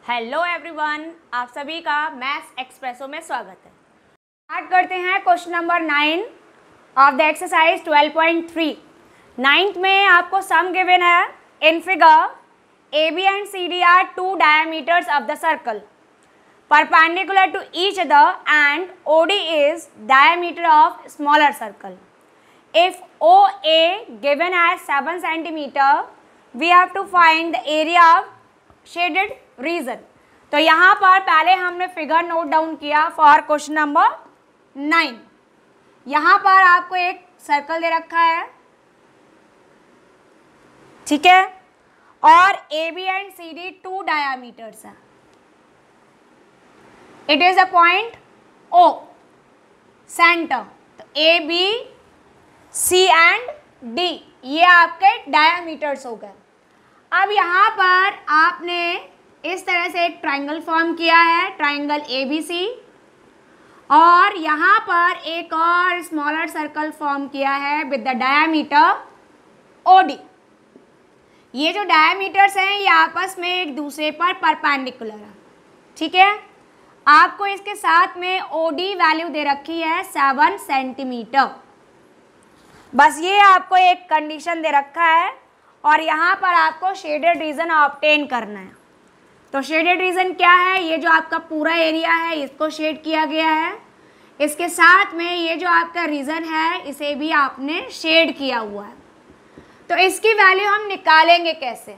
Hello everyone, आप सभी का मैथ्स एक्सप्रेसो में स्वागत है। स्टार्ट करते हैं question number 9 of the exercise 12.3। Ninth में आपको सम गिवन है। In figure A B and C D are two diameters of the circle perpendicular to each other and O D is diameter of smaller circle. If O A given as 7 centimetre we have to find the area of shaded region. तो यहाँ पर पहले हमने figure note down किया for question number 9। यहाँ पर आपको एक सर्कल दे रखा है, ठीक है, और A B and C D two diameters है। It is a point O centre. तो A B C and D ये आपके डायामीटर्स हो गए। अब यहाँ पर आपने इस तरह से एक ट्रायंगल फॉर्म किया है, ट्रायंगल ABC, और यहाँ पर एक और स्मॉलर सर्कल फॉर्म किया है विद द डायमीटर OD। ये जो डायमीटर्स हैं ये आपस में एक दूसरे पर परपेंडिकुलर है, ठीक है। आपको इसके साथ में OD वैल्यू दे रखी है 7 सेंटीमीटर। बस ये आपको एक कंडीशन दे रखा है और यहाँ पर आपको शेडेड रीजन ऑब्टेन करना है। तो शेडेड रीजन क्या है? ये जो आपका पूरा एरिया है इसको शेड किया गया है, इसके साथ में ये जो आपका रीजन है इसे भी आपने शेड किया हुआ है। तो इसकी वैल्यू हम निकालेंगे कैसे?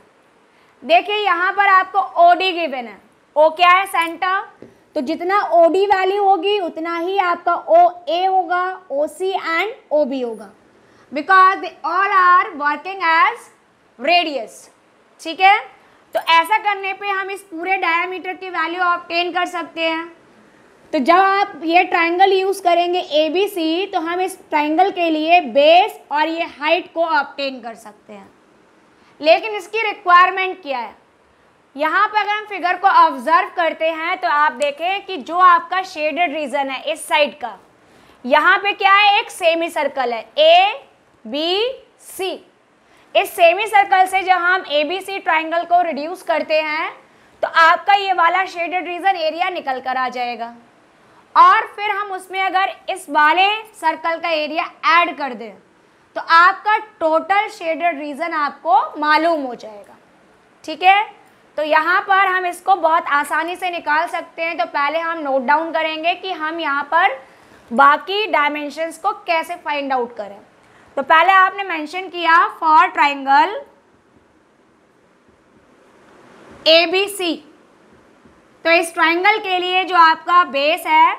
देखिए यहाँ पर आपको OD गिवन है। O क्या है? सेंटर। तो जितना OD वैल्यू होगी उतना ही आपका OA होगा, OC एंड OB होगा, because they all are working as radius, ठीक है। तो ऐसा करने पे हम इस पूरे डायमीटर की वैल्यू ऑब्टेन कर सकते हैं। तो जब आप ये ट्रायंगल यूज़ करेंगे ABC तो हम इस ट्रायंगल के लिए बेस और ये हाइट को ऑब्टेन कर सकते हैं। लेकिन इसकी रिक्वायरमेंट क्या है? यहाँ पर अगर हम फिगर को ऑब्जर्व करते हैं तो आप देखें कि जो आपका शेडेड रीजन है इस साइड का, यहाँ पे क्या है? एक सेमी सर्कल है ABC। इस सेमी सर्कल से जब हम ABC ट्रायंगल को रिड्यूस करते हैं तो आपका ये वाला शेडेड रीजन एरिया निकल कर आ जाएगा, और फिर हम उसमें अगर इस वाले सर्कल का एरिया ऐड कर दें तो आपका टोटल शेडेड रीजन आपको मालूम हो जाएगा, ठीक है। तो यहाँ पर हम इसको बहुत आसानी से निकाल सकते हैं। तो पहले हम नोट डाउन करेंगे कि हम यहाँ पर बाकी डायमेंशंस को कैसे फाइंड आउट करें। तो पहले आपने मेंशन किया फॉर ट्रायंगल ABC। तो इस ट्रायंगल के लिए जो आपका बेस है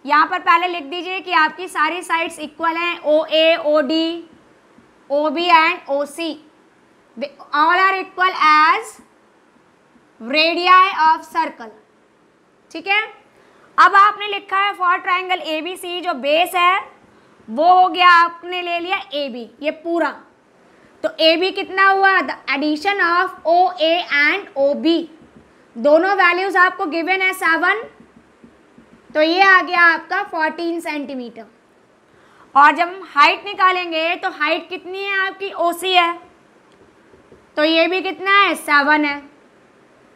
यहाँ पर पहले लिख दीजिए कि आपकी सारी साइड्स इक्वल हैं, OA, OD, OB and OC all are equal as radii of circle, ठीक है। अब आपने लिखा है फॉर ट्रायंगल ABC, जो बेस है वो हो गया, आपने ले लिया AB ये पूरा। तो AB कितना हुआ? The addition of OA and OB, दोनों वैल्यूज आपको गिवन है 7, तो ये आ गया आपका 14 सेंटीमीटर। और जब हम हाइट निकालेंगे तो हाइट कितनी है? आपकी OC है, तो ये भी कितना है? 7 है।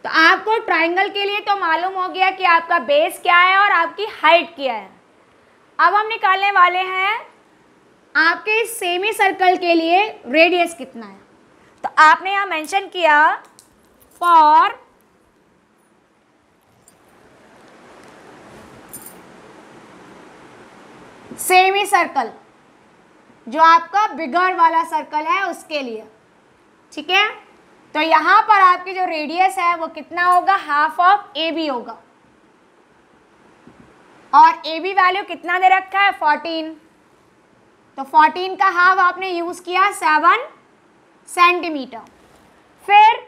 तो आपको ट्रायंगल के लिए तो मालूम हो गया कि आपका बेस क्या है और आपकी हाइट क्या है। अब हम निकालने वाले हैं आपके इस सेमी सर्कल के लिए रेडियस कितना है। तो आपने यहाँ मेंशन किया फॉर सेमी सर्कल, जो आपका बिगर वाला सर्कल है उसके लिए, ठीक है। तो यहाँ पर आपकी जो रेडियस है वो कितना होगा? हाफ ऑफ AB होगा, और AB वैल्यू कितना दे रखा है? 14। तो 14 का हाफ आपने यूज किया 7 सेंटीमीटर। फिर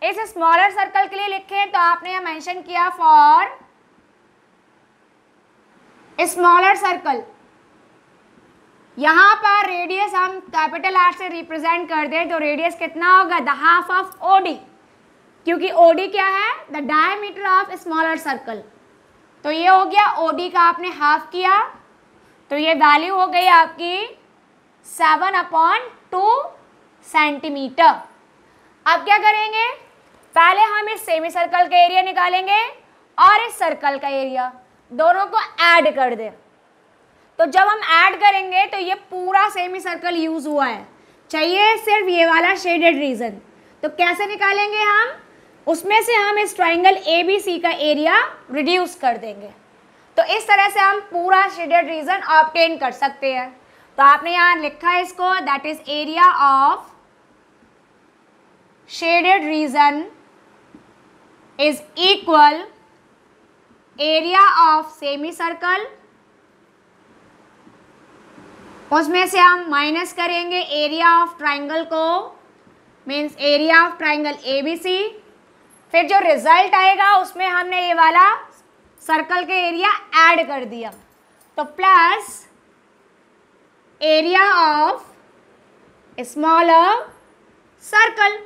इस स्मॉलर सर्कल के लिए लिखें तो आपने यह मेंशन किया फॉर स्मॉलर सर्कल। यहाँ पर रेडियस हम कैपिटल R से रिप्रेजेंट कर दें तो रेडियस कितना होगा? द हाफ ऑफ OD, क्योंकि OD क्या है? The diameter of smaller circle. तो ये हो गया OD का आपने हाफ किया, तो ये वैल्यू हो गई आपकी 7/2 सेंटीमीटर। अब क्या करेंगे? पहले हम इस सेमी सर्कल का एरिया निकालेंगे और इस सर्कल का एरिया, दोनों को ऐड कर दें। तो जब हम ऐड करेंगे तो ये पूरा सेमी सर्कल यूज हुआ है, चाहिए सिर्फ ये वाला शेडेड रीजन। तो कैसे निकालेंगे हम, उसमें से हम इस ट्राइंगल ABC का एरिया रिड्यूस कर देंगे। तो इस तरह से हम पूरा शेडेड रीजन ऑब्टेन कर सकते हैं। तो आपने यहाँ लिखा है इसको, that is area of shaded reason is equal area of semi circle, उसमें से हम माइनस करेंगे एरिया ऑफ ट्राइंगल को, means area of triangle ABC। फिर जो रिजल्ट आएगा उसमें हमने ये वाला सर्कल के एरिया ऐड कर दिया, तो plus area of smaller circle.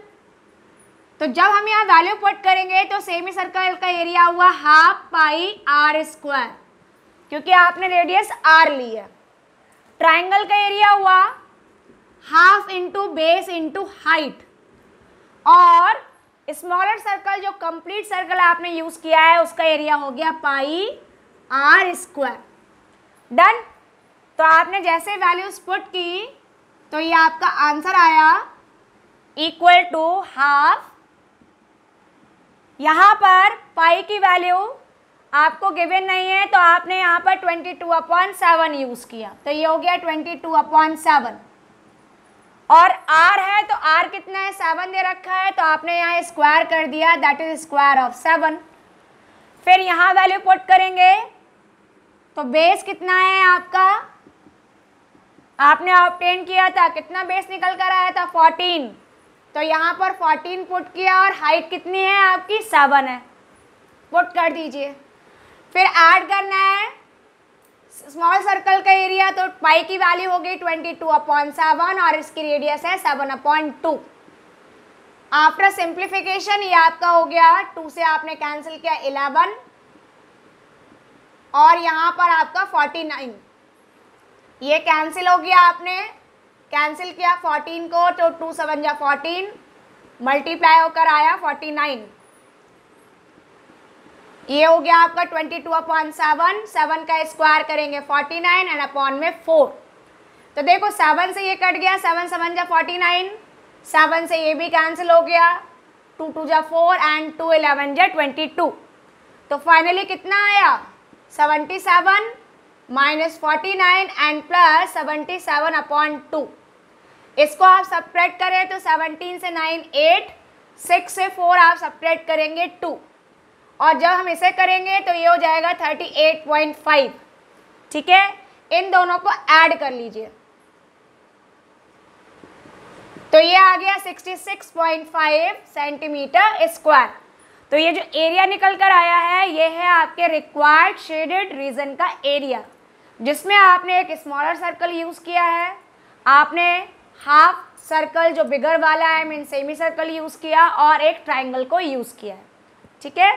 तो जब हम यहाँ वैल्यू पुट करेंगे तो सेमी सर्कल का एरिया हुआ हाफ पाई R स्क्वायर, क्योंकि आपने रेडियस R ली है। ट्राइंगल का एरिया हुआ half into base into height, और स्मॉलर सर्कल जो कंप्लीट सर्कल आपने यूज किया है उसका एरिया हो गया पाई R स्क्वायर। डन। तो आपने जैसे वैल्यूज पुट की तो ये आपका आंसर आया इक्वल टू हाफ, यहाँ पर पाई की वैल्यू आपको गिवन नहीं है तो आपने यहाँ पर 22/7 यूज किया, तो ये हो गया 22/7। और r है तो r कितना है, 7 दे रखा है, तो आपने यहाँ स्क्वायर कर दिया, दैट इज स्क्वायर ऑफ 7। फिर यहाँ वैल्यू पुट करेंगे तो बेस कितना है आपका, आपने ऑब्टेन किया था, कितना बेस निकल कर आया था 14, तो यहाँ पर 14 पुट किया, और हाइट कितनी है आपकी 7 है, पुट कर दीजिए। फिर ऐड करना है स्मॉल सर्कल का एरिया, तो पाई की वैल्यू हो गई 22/7 और इसकी रेडियस है 7/2। आफ्टर सिंप्लीफिकेशन ये आपका हो गया, 2 से आपने कैंसिल किया 11, और यहाँ पर आपका 49, ये कैंसिल हो गया, आपने कैंसिल किया 14 को, तो 2 7 जा 14, मल्टीप्लाई होकर आया 49, ये हो गया आपका 22/7। 7 का स्क्वायर करेंगे 49 एंड अपॉन में 4। तो देखो 7 से ये कट गया, 7 7 जा 49, 7 से ये भी कैंसिल हो गया, 2 2 जा 4 एंड 2 11 जा 22। तो फाइनली कितना आया 77 माइनस 49 एंड प्लस 77/2। इसको आप सब्ट्रैक्ट करें तो 17 से 9 8, 6 से 4 आप सब्ट्रैक्ट करेंगे 2, और जब हम इसे करेंगे तो ये हो जाएगा 38.5। ठीक है, इन दोनों को ऐड कर लीजिए, तो ये आ गया 66.5 सेंटीमीटर स्क्वायर। तो ये जो एरिया निकल कर आया है ये है आपके रिक्वायर्ड शेडेड रीजन का एरिया, जिसमें आपने एक स्मॉलर सर्कल यूज किया है, आपने हाफ सर्कल जो बिगर वाला है मीन सेमी सर्कल यूज किया, और एक ट्राइंगल को यूज किया है। ठीक है।